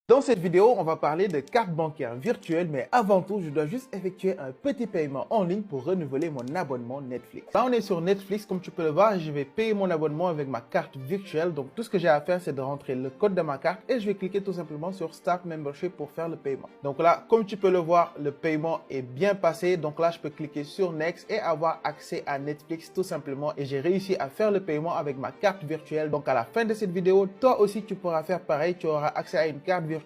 Dans cette vidéo, on va parler de carte bancaire virtuelle, mais avant tout, je dois juste effectuer un petit paiement en ligne pour renouveler mon abonnement Netflix. Là, on est sur Netflix, comme tu peux le voir, je vais payer mon abonnement avec ma carte virtuelle. Donc, tout ce que j'ai à faire, c'est de rentrer le code de ma carte et je vais cliquer tout simplement sur Start Membership pour faire le paiement. Donc là, comme tu peux le voir, le paiement est bien passé. Donc là, je peux cliquer sur Next et avoir accès à Netflix tout simplement. Et j'ai réussi à faire le paiement avec ma carte virtuelle. Donc, à la fin de cette vidéo, toi aussi, tu pourras faire pareil. Tu auras accès à une carte virtuelle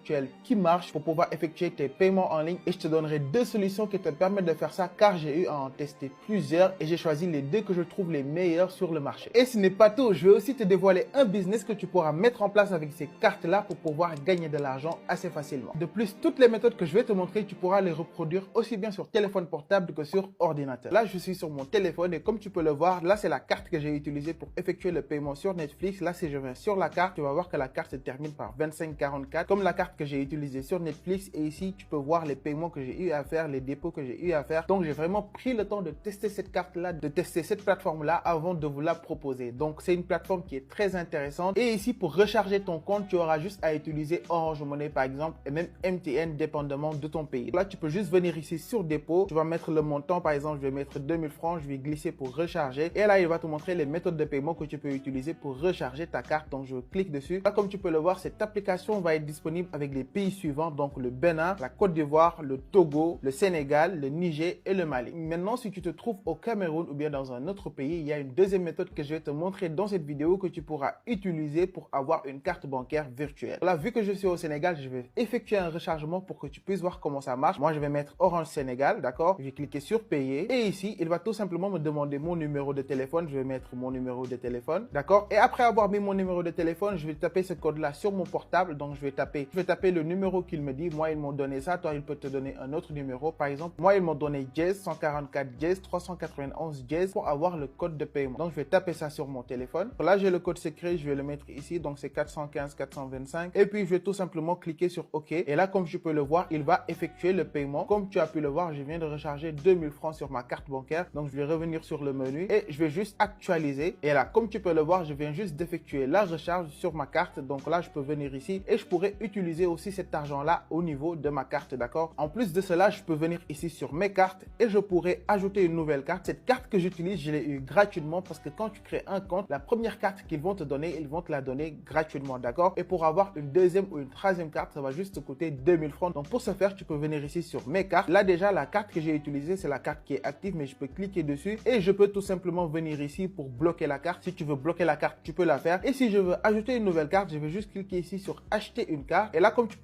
qui marche pour pouvoir effectuer tes paiements en ligne et je te donnerai deux solutions qui te permettent de faire ça car j'ai eu à en tester plusieurs et j'ai choisi les deux que je trouve les meilleurs sur le marché. Et ce n'est pas tout, je vais aussi te dévoiler un business que tu pourras mettre en place avec ces cartes là pour pouvoir gagner de l'argent assez facilement. De plus, toutes les méthodes que je vais te montrer, tu pourras les reproduire aussi bien sur téléphone portable que sur ordinateur. Là, je suis sur mon téléphone et comme tu peux le voir, là c'est la carte que j'ai utilisée pour effectuer le paiement sur Netflix. Là, si je viens sur la carte, tu vas voir que la carte se termine par 2544 comme la carte que j'ai utilisé sur Netflix et ici tu peux voir les paiements que j'ai eu à faire, les dépôts que j'ai eu à faire. Donc j'ai vraiment pris le temps de tester cette carte là, de tester cette plateforme là avant de vous la proposer. Donc c'est une plateforme qui est très intéressante et ici pour recharger ton compte tu auras juste à utiliser Orange Money par exemple et même MTN dépendamment de ton pays. Là tu peux juste venir ici sur dépôt, tu vas mettre le montant, par exemple je vais mettre 2000 francs, je vais glisser pour recharger et là il va te montrer les méthodes de paiement que tu peux utiliser pour recharger ta carte. Donc je clique dessus. Là comme tu peux le voir, cette application va être disponible avec les pays suivants, donc le Bénin, la Côte d'Ivoire, le Togo, le Sénégal, le Niger et le Mali. Maintenant, si tu te trouves au Cameroun ou bien dans un autre pays, il y a une deuxième méthode que je vais te montrer dans cette vidéo que tu pourras utiliser pour avoir une carte bancaire virtuelle. Là, vu que je suis au Sénégal, je vais effectuer un rechargement pour que tu puisses voir comment ça marche. Moi, je vais mettre Orange Sénégal, d'accord? Je vais cliquer sur payer et ici, il va tout simplement me demander mon numéro de téléphone. Je vais mettre mon numéro de téléphone, d'accord? Et après avoir mis mon numéro de téléphone, je vais taper ce code-là sur mon portable. Donc, je vais taper le numéro qu'il me dit. Moi, ils m'ont donné ça. Toi, il peut te donner un autre numéro. Par exemple, moi, ils m'ont donné Jazz 144 Jazz 391 Jazz pour avoir le code de paiement. Donc, je vais taper ça sur mon téléphone. Là, j'ai le code secret. Je vais le mettre ici. Donc, c'est 415 425. Et puis, je vais tout simplement cliquer sur OK. Et là, comme tu peux le voir, il va effectuer le paiement. Comme tu as pu le voir, je viens de recharger 2000 francs sur ma carte bancaire. Donc, je vais revenir sur le menu et je vais juste actualiser. Et là, comme tu peux le voir, je viens juste d'effectuer la recharge sur ma carte. Donc là, je peux venir ici et je pourrais utiliser aussi cet argent-là au niveau de ma carte, d'accord? En plus de cela, je peux venir ici sur mes cartes et je pourrais ajouter une nouvelle carte. Cette carte que j'utilise, je l'ai eu gratuitement parce que quand tu crées un compte, la première carte qu'ils vont te donner, ils vont te la donner gratuitement, d'accord? Et pour avoir une deuxième ou une troisième carte, ça va juste te coûter 2000 francs. Donc pour ce faire, tu peux venir ici sur mes cartes. Là déjà, la carte que j'ai utilisée, c'est la carte qui est active, mais je peux cliquer dessus et je peux tout simplement venir ici pour bloquer la carte. Si tu veux bloquer la carte, tu peux la faire. Et si je veux ajouter une nouvelle carte, je vais juste cliquer ici sur acheter une carte. Et là, comme tu peux